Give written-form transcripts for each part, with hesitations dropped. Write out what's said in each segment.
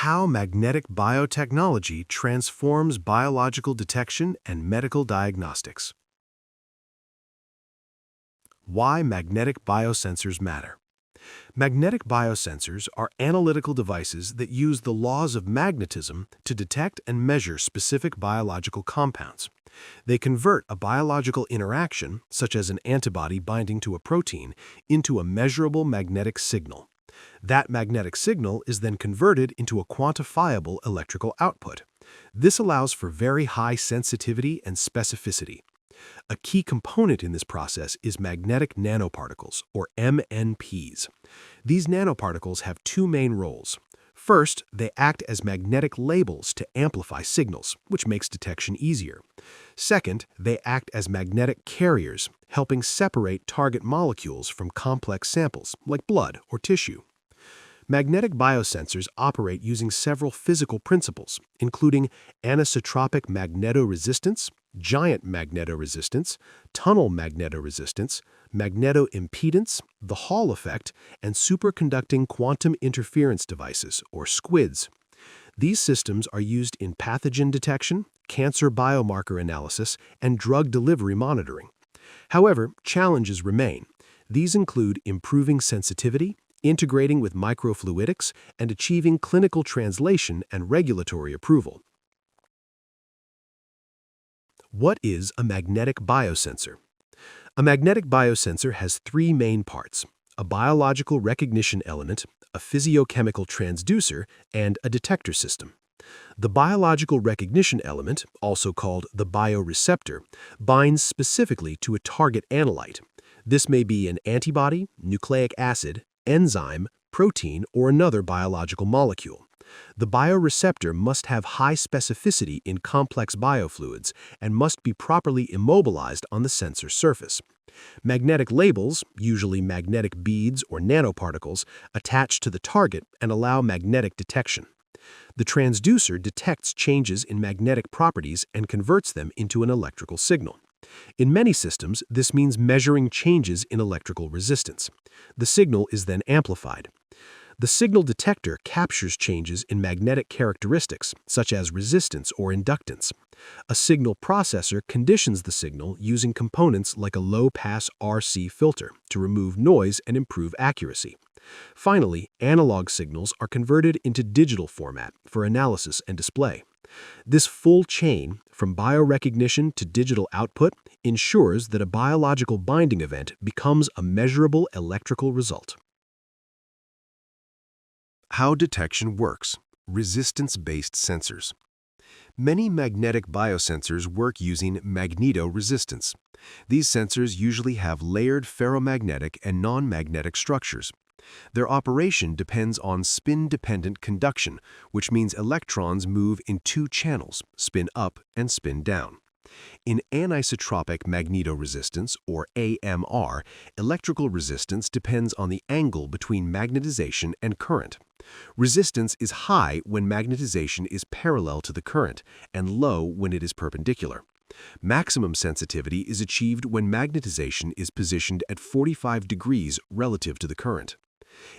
how magnetic biotechnology transforms biological detection and medical diagnostics. Why magnetic biosensors matter. Magnetic biosensors are analytical devices that use the laws of magnetism to detect and measure specific biological compounds. They convert a biological interaction, such as an antibody binding to a protein, into a measurable magnetic signal. That magnetic signal is then converted into a quantifiable electrical output. This allows for very high sensitivity and specificity. A key component in this process is magnetic nanoparticles, or MNPs. These nanoparticles have two main roles. First, they act as magnetic labels to amplify signals, which makes detection easier. Second, they act as magnetic carriers, helping separate target molecules from complex samples, like blood or tissue. Magnetic biosensors operate using several physical principles, including anisotropic magnetoresistance, giant magnetoresistance, tunnel magnetoresistance, magnetoimpedance, the Hall effect, and superconducting quantum interference devices, or SQUIDs. These systems are used in pathogen detection, cancer biomarker analysis, and drug delivery monitoring. However, challenges remain. These include improving sensitivity, integrating with microfluidics, and achieving clinical translation and regulatory approval. What is a magnetic biosensor? A magnetic biosensor has three main parts: a biological recognition element, a physiochemical transducer, and a detector system. The biological recognition element, also called the bioreceptor, binds specifically to a target analyte. This may be an antibody, nucleic acid, enzyme, protein, or another biological molecule. The bioreceptor must have high specificity in complex biofluids and must be properly immobilized on the sensor surface. Magnetic labels, usually magnetic beads or nanoparticles, attach to the target and allow magnetic detection. The transducer detects changes in magnetic properties and converts them into an electrical signal. In many systems, this means measuring changes in electrical resistance. The signal is then amplified. The signal detector captures changes in magnetic characteristics, such as resistance or inductance. A signal processor conditions the signal using components like a low-pass RC filter to remove noise and improve accuracy. Finally, analog signals are converted into digital format for analysis and display. This full chain, from biorecognition to digital output, ensures that a biological binding event becomes a measurable electrical result. How detection works: resistance-based sensors. Many magnetic biosensors work using magnetoresistance. These sensors usually have layered ferromagnetic and non-magnetic structures. Their operation depends on spin-dependent conduction, which means electrons move in two channels, spin up and spin down. In anisotropic magnetoresistance, or AMR, electrical resistance depends on the angle between magnetization and current. Resistance is high when magnetization is parallel to the current and low when it is perpendicular. Maximum sensitivity is achieved when magnetization is positioned at 45 degrees relative to the current.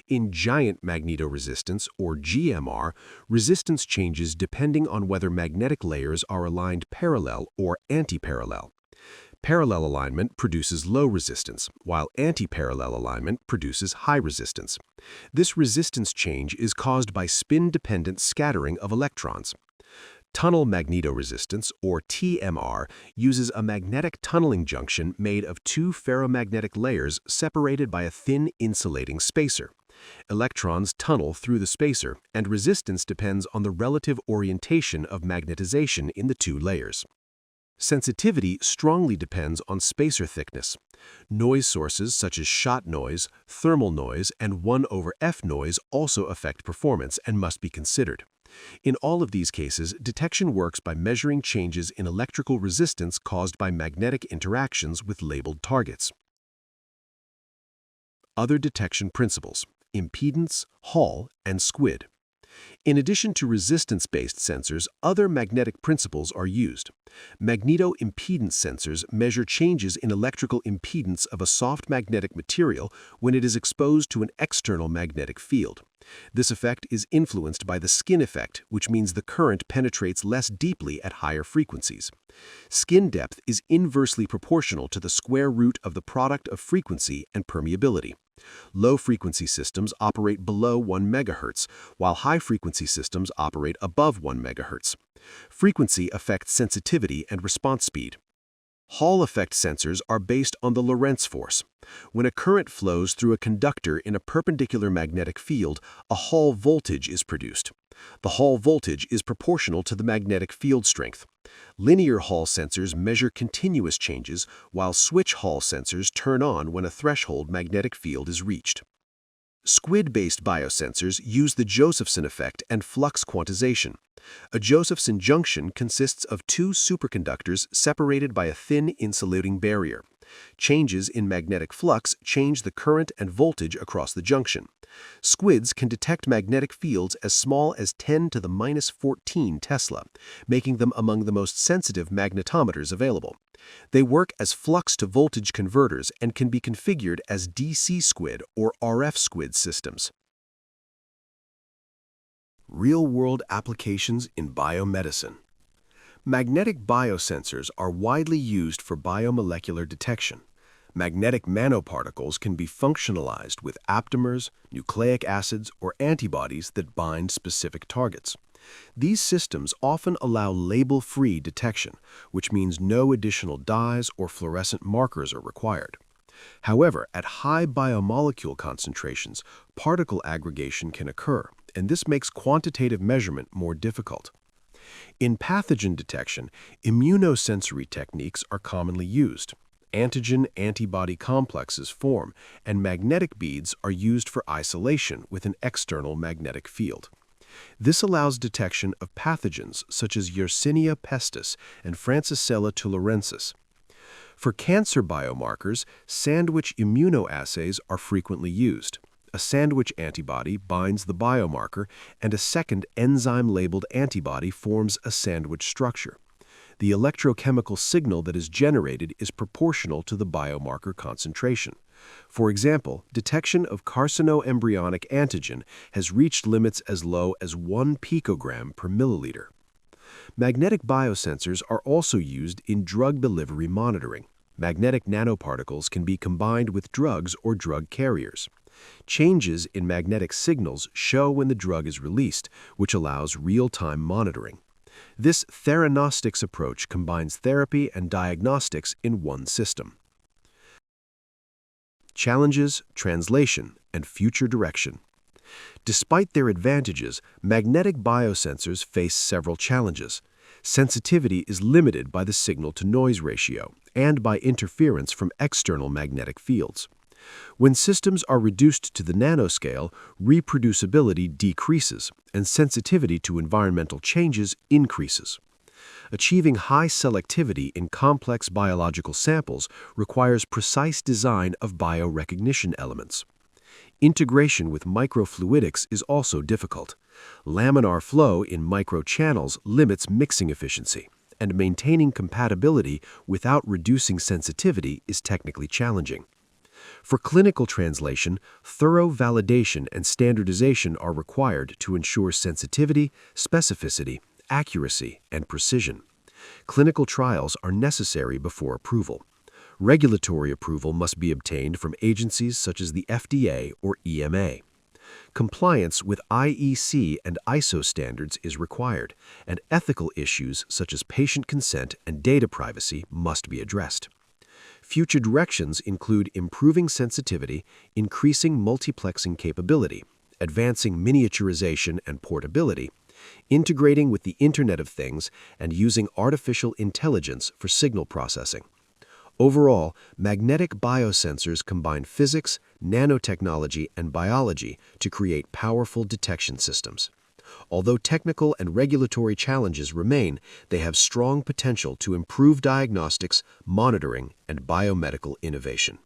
In giant magnetoresistance, or GMR, resistance changes depending on whether magnetic layers are aligned parallel or antiparallel. Parallel alignment produces low resistance, while antiparallel alignment produces high resistance. This resistance change is caused by spin-dependent scattering of electrons. Tunnel magnetoresistance, or TMR, uses a magnetic tunneling junction made of two ferromagnetic layers separated by a thin insulating spacer. Electrons tunnel through the spacer, and resistance depends on the relative orientation of magnetization in the two layers. Sensitivity strongly depends on spacer thickness. Noise sources such as shot noise, thermal noise, and 1/F noise also affect performance and must be considered. In all of these cases, detection works by measuring changes in electrical resistance caused by magnetic interactions with labeled targets. Other detection principles: impedance, Hall, and SQUID. In addition to resistance-based sensors, other magnetic principles are used. Magneto-impedance sensors measure changes in electrical impedance of a soft magnetic material when it is exposed to an external magnetic field. This effect is influenced by the skin effect, which means the current penetrates less deeply at higher frequencies. Skin depth is inversely proportional to the square root of the product of frequency and permeability. Low-frequency systems operate below 1 MHz, while high-frequency systems operate above 1 MHz. Frequency affects sensitivity and response speed. Hall effect sensors are based on the Lorentz force. When a current flows through a conductor in a perpendicular magnetic field, a Hall voltage is produced. The Hall voltage is proportional to the magnetic field strength. Linear Hall sensors measure continuous changes, while switch Hall sensors turn on when a threshold magnetic field is reached. SQUID-based biosensors use the Josephson effect and flux quantization. A Josephson junction consists of two superconductors separated by a thin insulating barrier. Changes in magnetic flux change the current and voltage across the junction. SQUIDs can detect magnetic fields as small as 10 to the -14 Tesla, making them among the most sensitive magnetometers available. They work as flux-to-voltage converters and can be configured as DC SQUID or RF SQUID systems. Real-world applications in biomedicine. Magnetic biosensors are widely used for biomolecular detection. Magnetic nanoparticles can be functionalized with aptamers, nucleic acids, or antibodies that bind specific targets. These systems often allow label-free detection, which means no additional dyes or fluorescent markers are required. However, at high biomolecule concentrations, particle aggregation can occur, and this makes quantitative measurement more difficult. In pathogen detection, immunosensory techniques are commonly used. Antigen-antibody complexes form, and magnetic beads are used for isolation with an external magnetic field. This allows detection of pathogens such as Yersinia pestis and Francisella tularensis. For cancer biomarkers, sandwich immunoassays are frequently used. A sandwich antibody binds the biomarker, and a second enzyme-labeled antibody forms a sandwich structure. The electrochemical signal that is generated is proportional to the biomarker concentration. For example, detection of carcinoembryonic antigen has reached limits as low as 1 picogram per milliliter. Magnetic biosensors are also used in drug delivery monitoring. Magnetic nanoparticles can be combined with drugs or drug carriers. Changes in magnetic signals show when the drug is released, which allows real-time monitoring. This theranostics approach combines therapy and diagnostics in one system. Challenges, translation, and future direction. Despite their advantages, magnetic biosensors face several challenges. Sensitivity is limited by the signal-to-noise ratio and by interference from external magnetic fields. When systems are reduced to the nanoscale, reproducibility decreases and sensitivity to environmental changes increases. Achieving high selectivity in complex biological samples requires precise design of biorecognition elements. Integration with microfluidics is also difficult. Laminar flow in microchannels limits mixing efficiency, and maintaining compatibility without reducing sensitivity is technically challenging. For clinical translation, thorough validation and standardization are required to ensure sensitivity, specificity, accuracy, and precision. Clinical trials are necessary before approval. Regulatory approval must be obtained from agencies such as the FDA or EMA. Compliance with IEC and ISO standards is required, and ethical issues such as patient consent and data privacy must be addressed. Future directions include improving sensitivity, increasing multiplexing capability, advancing miniaturization and portability, integrating with the Internet of Things, and using artificial intelligence for signal processing. Overall, magnetic biosensors combine physics, nanotechnology, and biology to create powerful detection systems. Although technical and regulatory challenges remain, they have strong potential to improve diagnostics, monitoring, and biomedical innovation.